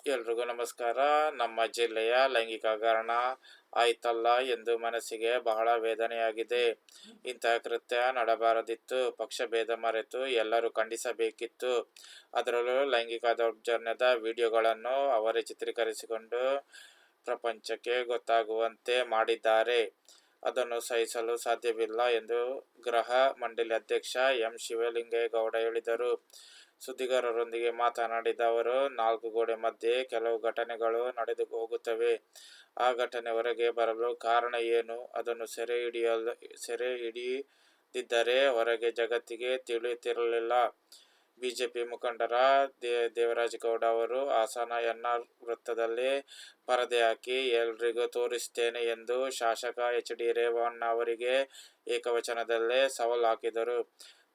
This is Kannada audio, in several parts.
ಎಲ್ರಿಗೂ ನಮಸ್ಕಾರ. ನಮ್ಮ ಜಿಲ್ಲೆಯ ಲೈಂಗಿಕ ಹಗರಣ ಆಯ್ತಲ್ಲ ಎಂದು ಮನಸ್ಸಿಗೆ ಬಹಳ ವೇದನೆಯಾಗಿದೆ. ಇಂತಹ ಕೃತ್ಯ ನಡೆಬಾರದಿತ್ತು. ಪಕ್ಷಭೇದ ಮರೆತು ಎಲ್ಲರೂ ಖಂಡಿಸಬೇಕಿತ್ತು. ಅದರಲ್ಲೂ ಲೈಂಗಿಕ ದೌರ್ಜನ್ಯದ ವಿಡಿಯೋಗಳನ್ನು ಅವರೇ ಚಿತ್ರೀಕರಿಸಿಕೊಂಡು ಪ್ರಪಂಚಕ್ಕೆ ಗೊತ್ತಾಗುವಂತೆ ಮಾಡಿದ್ದಾರೆ. ಅದನ್ನು ಸಹಿಸಲು ಸಾಧ್ಯವಿಲ್ಲ ಎಂದು ಗೃಹ ಮಂಡಳಿ ಅಧ್ಯಕ್ಷ ಎಂ. ಶಿವಲಿಂಗೇಗೌಡ ಹೇಳಿದರು. ಸುದ್ದಿಗಾರರೊಂದಿಗೆ ಮಾತನಾಡಿದ ಅವರು, 4 ಗೋಡೆ ಮಧ್ಯೆ ಕೆಲವು ಘಟನೆಗಳು ನಡೆದು ಹೋಗುತ್ತವೆ. ಆ ಘಟನೆ ಹೊರಗೆ ಬರಲು ಕಾರಣ ಏನು? ಅದನ್ನು ಸೆರೆ ಹಿಡಿದಿದ್ದರೆ ಹೊರಗೆ ಜಗತ್ತಿಗೆ ತಿಳಿಯುತ್ತಿರಲಿಲ್ಲ. ಬಿಜೆಪಿ ಮುಖಂಡ ದೇವರಾಜೇಗೌಡ ಅವರು ಹಾಸನ ಎನ್ಆರ್ ವೃತ್ತದಲ್ಲಿ ಪರದೆ ಹಾಕಿ ಎಲ್ರಿಗೂ ತೋರಿಸುತ್ತೇನೆ ಎಂದು ಶಾಸಕ ಎಚ್. ಡಿ. ರೇವಣ್ಣ ಅವರಿಗೆ ಏಕವಚನದಲ್ಲೇ ಸವಾಲು ಹಾಕಿದರು.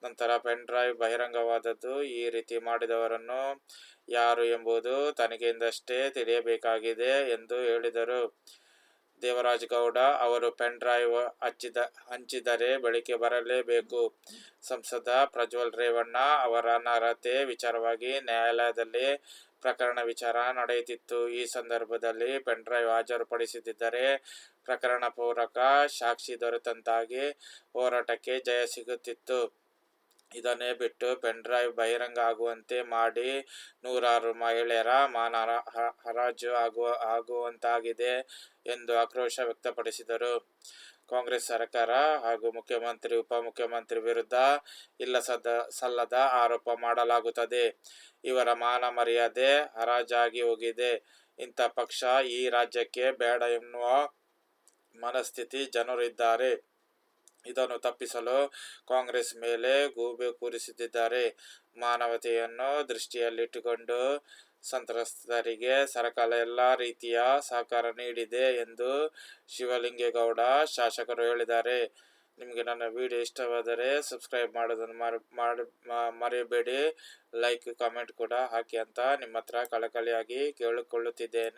ನಂತರ ಪೆನ್ ಡ್ರೈವ್ ಬಹಿರಂಗವಾದದ್ದು. ಈ ರೀತಿ ಮಾಡಿದವರನ್ನು ಯಾರು ಎಂಬುದು ತನಿಖೆಯಿಂದಷ್ಟೇ ತಿಳಿಯಬೇಕಾಗಿದೆ ಎಂದು ಹೇಳಿದರು. ದೇವರಾಜೇಗೌಡ ಅವರು ಪೆನ್ ಡ್ರೈವ್ ಹಂಚಿದರೆ ಬೆಳಕಿಗೆ ಬರಲೇಬೇಕು. ಸಂಸದ ಪ್ರಜ್ವಲ್ ರೇವಣ್ಣ ಅವರ ಅನರ್ಹತೆ ವಿಚಾರವಾಗಿ ನ್ಯಾಯಾಲಯದಲ್ಲಿ ಪ್ರಕರಣ ವಿಚಾರಣೆ ನಡೆಯುತ್ತಿತ್ತು. ಈ ಸಂದರ್ಭದಲ್ಲಿ ಪೆನ್ ಡ್ರೈವ್ ಹಾಜರುಪಡಿಸದಿದ್ದರೆ ಪ್ರಕರಣ ಪೂರಕ ಸಾಕ್ಷಿ ದೊರೆತಂತಾಗಿ ಹೋರಾಟಕ್ಕೆ ಜಯ ಸಿಗುತ್ತಿತ್ತು. ಇದನ್ನೇ ಬಿಟ್ಟು ಪೆನ್ ಡ್ರೈವ್ ಬಹಿರಂಗ ಆಗುವಂತೆ ಮಾಡಿ ನೂರಾರು ಮಹಿಳೆಯರ ಮಾನ ಹರಾಜು ಆಗುವಂತಾಗಿದೆ ಎಂದು ಆಕ್ರೋಶ ವ್ಯಕ್ತಪಡಿಸಿದರು. ಕಾಂಗ್ರೆಸ್ ಸರ್ಕಾರ ಹಾಗೂ ಮುಖ್ಯಮಂತ್ರಿ, ಉಪಮುಖ್ಯಮಂತ್ರಿ ವಿರುದ್ಧ ಇಲ್ಲಸಲ್ಲದ ಆರೋಪ ಮಾಡಲಾಗುತ್ತದೆ. ಇವರ ಮಾನ ಮರ್ಯಾದೆ ಹರಾಜಾಗಿ ಹೋಗಿದೆ. ಇಂಥ ಪಕ್ಷ ಈ ರಾಜ್ಯಕ್ಕೆ ಬೇಡ ಎನ್ನುವ ಮನಸ್ಥಿತಿ ಜನರು ಇದ್ದಾರೆ. ಇದನ್ನು ತಪ್ಪಿಸಲು ಕಾಂಗ್ರೆಸ್ ಮೇಲೆ ಗೂಬೆ ಕೂರಿಸುತ್ತಿದ್ದಾರೆ. ಮಾನವತೆಯನ್ನು ದೃಷ್ಟಿಯಲ್ಲಿಟ್ಟುಕೊಂಡು ಸಂತ್ರಸ್ತರಿಗೆ ಸರ್ಕಾರ ಎಲ್ಲ ರೀತಿಯ ಸಹಕಾರ ನೀಡಿದೆ ಎಂದು ಶಿವಲಿಂಗೇಗೌಡ ಶಾಸಕರು ಹೇಳಿದ್ದಾರೆ. ನಿಮಗೆ ನನ್ನ ವಿಡಿಯೋ ಇಷ್ಟವಾದರೆ ಸಬ್ಸ್ಕ್ರೈಬ್ ಮಾಡೋದನ್ನು ಮರೆಯಬೇಡಿ. ಲೈಕ್, ಕಾಮೆಂಟ್ ಕೂಡ ಹಾಕಿ ಅಂತ ನಿಮ್ಮ ಹತ್ರ ಕಳಕಳಿಯಾಗಿ ಕೇಳಿಕೊಳ್ಳುತ್ತಿದ್ದೇನೆ.